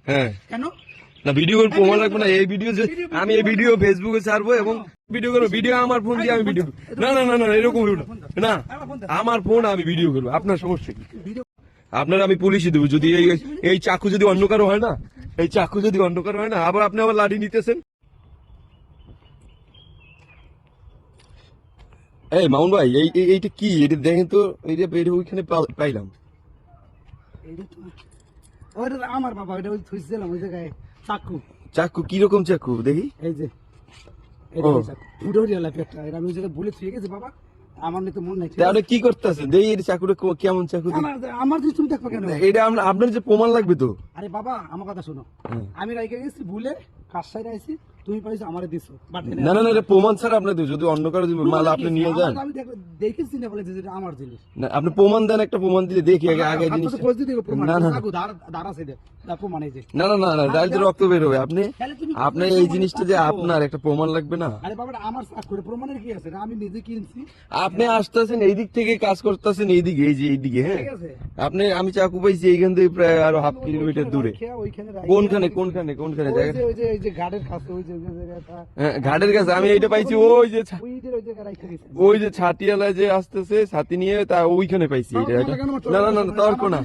হ্যাঁ কেন না ভিডিও করে প্রমাণ রাখবো না। এই ভিডিও আমি এই ভিডিও ফেসবুকে ছাড়বো এবং ভিডিও করবো। ভিডিও আমার ফোন দিয়ে আমি ভিডিও না না না না এরকম না আমার ফোন আমি ভিডিও করবো। আপনার সমস্যা কি? আপনার আমি পুলিশে দেবো যদি এই চাকু যদি অন্য কারো হয় না, এই চাকু যদি অন্য কারো হয় না, আবার আপনি আবার লাঠি নিতেছেন। এই মামুন ভাই এইটা কি? এটা দেখেন তো, এইটা ওইখানে পাইলাম। আমার বাবা এটা ওই থুইছিলাম ওই জায়গায় চাকু। চাকু কিরকম চাকু দেখি? এই যে আমি ওই জায়গায় বলে থুয়ে গেছি বাবা, আমার তো মন নাই। আপনি কি করতেছেন? দেখি এই চাকুটা কেমন চাকু? আমার জিনিস তুমি দেখো কেন? এটা আপনার যে প্রমাণ লাগবে তো। আরে বাবা আমার কথা শোনো, আমি রাইকে গেছি ভুলে কাজ সাইড আইছি, তুমি পাইছো আমারে দিছো। না না না এটা প্রমাণ ছাড়া আপনি দিও। যদি অন্য কারো মাল আপনি নিয়ে যান, আমি দেখেছি না বলে যে আমার জিনিস। না আপনি প্রমাণ দেন, একটা প্রমাণ দিলে দেখি আগে জিনিস। না না দাঁড়া সাইডে প্রমাণ এই যে না না না না ডাইরেক্ট রক্ত বের হবে। আপনি এই জিনিসটা যে আপনার একটা প্রমাণ লাগবে না। আরে বাবা আমার চাকুরে প্রমাণের কি আছে? আমি নিজে কিনছি। আপনি আসতেছেন এই দিক থেকে কাজ করতেছেন এইদিকে, এই যে এইদিকে। হ্যাঁ আপনি আমি চাকু পাইছি এইখান থেকে প্রায় আরো 1/2 কিলোমিটার দূরে। কোনখানে কোনখানে কোনখানে জায়গা? ওই যে ঘাটের কাছে ওই যে জায়গাটা। হ্যাঁ ঘাটের কাছে আমি এইটা পাইছি। ওই যে ছাতিয়ালায় যে আসতেছে ছাতি নিয়ে তা ওইখানে পাইছি। না না না তর্ক না।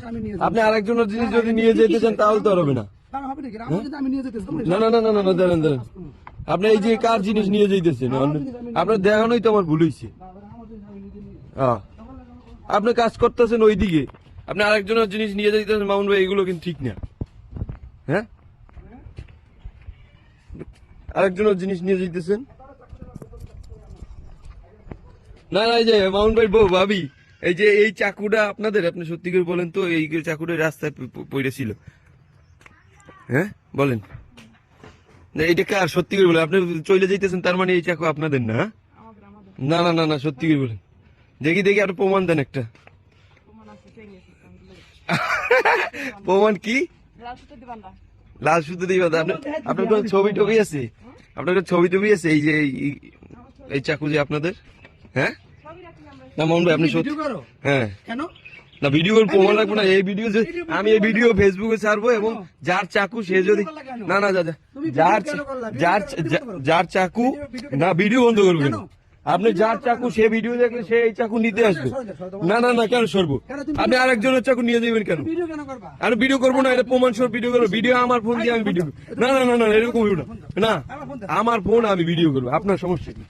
আপনি আরেকজনের জিনিস যদি নিয়ে যেতে চান তাহলে তো হবে না। না না না না না দাঁড়ান দাঁড়ান। আপনি এই যে কার জিনিস নিয়ে যাইতেছেন? আপনার দেখানোই তো আমার ভুল হয়েছে। আপনি কাজ করতেছেন ওইদিকে, আপনি আরেকজনের জিনিস নিয়ে যাইতেছেন। মামুন ভাই এগুলো কিন্তু ঠিক না। হ্যাঁ আরেকজনের জিনিস নিয়ে যাইতেছেন। না না এই যে মামুন ভাই বউ ভাবি, এই যে এই চাকুটা আপনাদের? আপনি সত্যি করে বলেন তো, এই চাকুটা রাস্তায় পড়েছিল? হ্যাঁ বলেন না এটা কার? সত্যি করে বলেন। আপনি চলে যাইতেছেন তার মানে এই চাকু আপনাদের না? না না না না সত্যি করে বলেন। দেখি দেখি আপনি প্রমাণ দেন একটা। প্রমাণ কি? লাল সুতো দিবা? আপনার কোনো ছবি টবি আছে? আপনার ছবি টবি আছে এই যে এই চাকু যে আপনাদের? হ্যাঁ না মামুন ভাই আপনি সত্যি? হ্যাঁ কেন না ভিডিও করে প্রমাণ রাখবো না। এই ভিডিও আমি এই ভিডিও ফেসবুকে ছাড়বো এবং যার চাকু সে যদি না না যার চাকু না ভিডিও বন্ধ করবে কেন? আপনি যার চাকু সে ভিডিও দেখলে সে এই চাকু নিতে আসবে। না না না কেন সরবো? আপনি আরেকজনের চাকু নিয়ে যাবেন কেন? আমি ভিডিও করবো না, এটা প্রমাণ সহ ভিডিও করবো। ভিডিও আমার ফোন দিয়ে আমি ভিডিও না না না না এরকম না আমার ফোন আমি ভিডিও করবো। আপনার সমস্যা কি?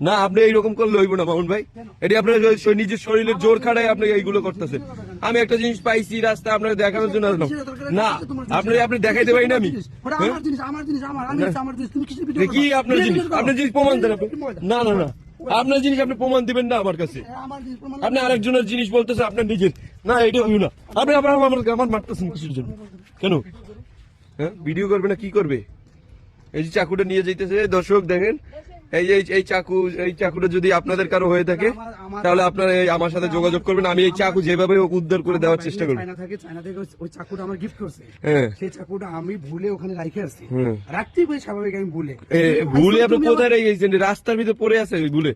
না আপনি এইরকম করলে হইব না মামুন ভাই। এটি আপনার নিজের শরীরের জোর খাটায় আপনি এইগুলো করতেছেন। আমি একটা জিনিস পাইছি রাস্তা আপনাকে দেখানোর জন্য আসলাম না। আপনি দেখাইতে পারি না আমি কি আপনার জিনিস? আপনার জিনিস প্রমাণ দেন। না না না আপনার জিনিস আপনি প্রমাণ দিবেন না আমার কাছে। আপনি আরেকজনের জিনিস বলতেছে আপনার নিজের না, এটা হইল না। আপনি আবার আমার মারতেছেন কিসের জন্য? কেন? হ্যাঁ ভিডিও করবে না কি করবে? এই যে চাকুটা নিয়ে যাইতেছে দর্শক দেখেন। এই চাকুটা যদি আপনাদের কারো হয়ে থাকে তাহলে আপনারা আমার সাথে যোগাযোগ করবেন। আমি এই চাকু যেভাবে উদ্ধার করে দেওয়ার চেষ্টা করবো। ওই চাকুটা আমার গিফট করছে, সেই চাকুটা আমি ভুলে ওখানে রাখে আসছি। রাখতে পারি স্বাভাবিক, আমি ভুলে আপনি কোথায় রেখে গেছেন? রাস্তার ভিতরে পড়ে আছে ভুলে।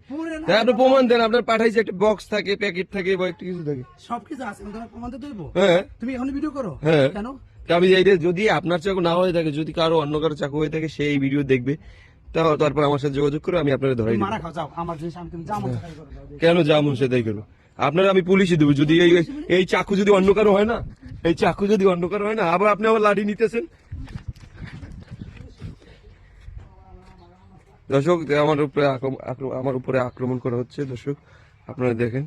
আপনি প্রমাণ দেন। আপনার পাঠাইছে একটা বক্স থাকে, প্যাকেট থাকে বা একটা কিছু থাকে, সবকিছু আছে। প্রমাণ তো দেবো। হ্যাঁ তুমি এখন ভিডিও করো। হ্যাঁ কেন? আমি যদি আপনার চাকু না হয়ে থাকে, যদি কারো অন্য কারো চাকু হয়ে থাকে, সেই ভিডিও দেখবে তারপর আমার সাথে যোগাযোগ করে আমি আপনারা ধরাই দেবো। কেন যা মন সেটাই করবো? আপনারা আমি পুলিশে দেবো যদি এই চাকু যদি অন্য কারো হয় না, এই চাকু যদি অন্য কারো হয় না, আবার আপনি আবার লাঠি নিতেছেন। দর্শক আমার উপরে আক্রমণ করা হচ্ছে। দর্শক আপনারা দেখেন।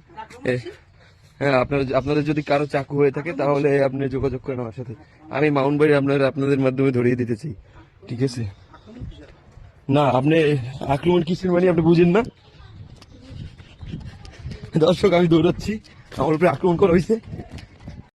হ্যাঁ আপনাদের যদি কারো চাকু হয়ে থাকে তাহলে আপনি যোগাযোগ করেন আমার সাথে। আমি মাউন্ট ভাই আপনাদের মাধ্যমে ধরিয়ে দিতে চাই। ঠিক আছে? না আপনি আক্রমণ কিসের মানে আপনি বুঝেন না? দর্শক আমি দৌড়াচ্ছি, আমার উপরে আক্রমণ করা হয়েছে।